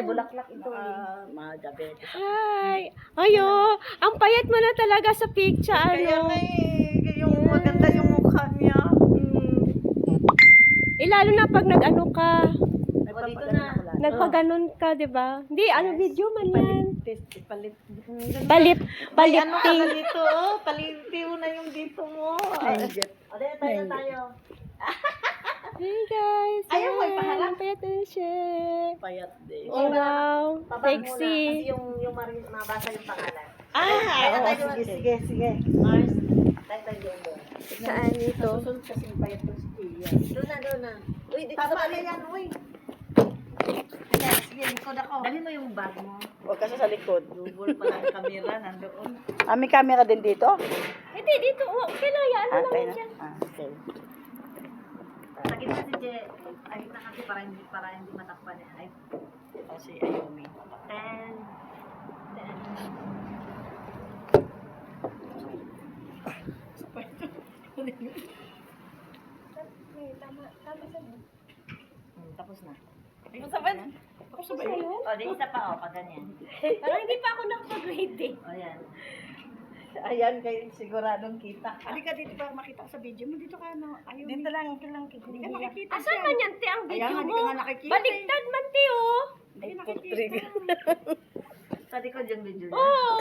may bulaklak ito. Mga diabetes. Hi! Ayo, ang payat mo na talaga sa picture, Kaya ano? nga eh, yung maganda yung mukha niya. Lalo na pag nag-ano ka, O, dito na. nagpaganon ka, di ba? Hindi, ano video man yan. Palit. Palit, Ay, ano ka paliting. na dito? Oh? Palitiw na yung dito mo. O, dito tayo. Hey guys! Ayaw mo Yan, ipaharap? ang payat na siya. Payat din. Oh, wow. Baba muna, Sexy. kasi yung mabasa yung pangalan. Sige. Mars, tayo doon. Saan ito? Susunod kasi yung payat ko si Tia. Doon na. Uy, dito Tama sa na balik. yan, uy. Ayan, sige, likod ako. Dali mo yung bag mo. Huwag kasi sa likod. Google pa lang yung camera, nandoon. May camera din dito? Hindi, dito. Oh, okay lang yan. Ano naman siya? Okay. Sa gitna si Je. Ay, gitna kasi para hindi matakpan eh. Ay, Si Ayumi. 10. Tapos na. Ako sabay. O, di isa pa pag ganyan. Parang hindi pa ako nakapag-grade eh. O, yan. Ayan, kayo siguradong kita. Halika dito para makita ko sa video mo. Dito ka, no? Ayun. Dito lang. Hindi ka makikita. Asan man yan, te, ang video Ayan, mo? hindi ka nga nakikita. Baliktad man, te, oh. Hindi ka nakikita. Sa likod yung video niya. Oh.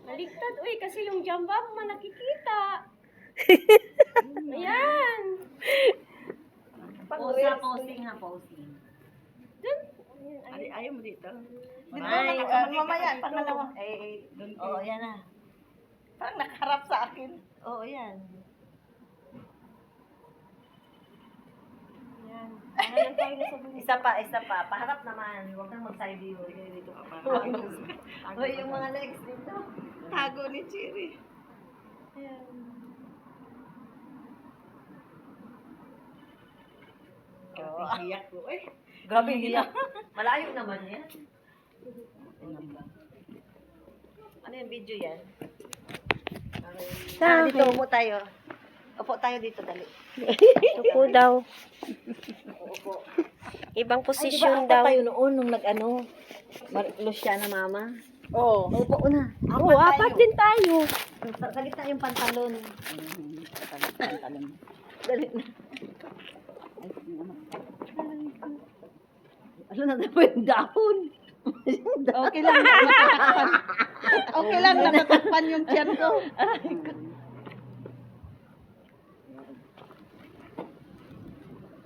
Baliktad, uy, kasi yung jamba mo nakikita. Ayan. Pose na, posing ha, posing. Dun. Ayaw mo dito. Dito Ay, mamaya, pangalawa. Oo, yan na. Parang nakaharap sa akin. Oo, yan. Ayan. Ayan tayo na sa buhay. Isa pa. Paharap naman. Huwag kang mag-side view. Dito ka pa. Uy, yung mga legs dito. Tago ni Chiri. Ayan. Oo, iyak ko. Eh, Grabe hiyak. Malayo naman yan. Ano yung video yan? Sa Dito, upo tayo. Upo tayo dito, dali. Upo daw. Upo. Ibang Ay, posisyon diba, daw. tayo noon nung nag-ano? Luciana mama. Oo. Upo na. Oo, apat din tayo. Sa gitna yung pantalon. Dali na. Ano na po yung dahon? Okay lang. Okay lang, natatakpan yung tiyan ko.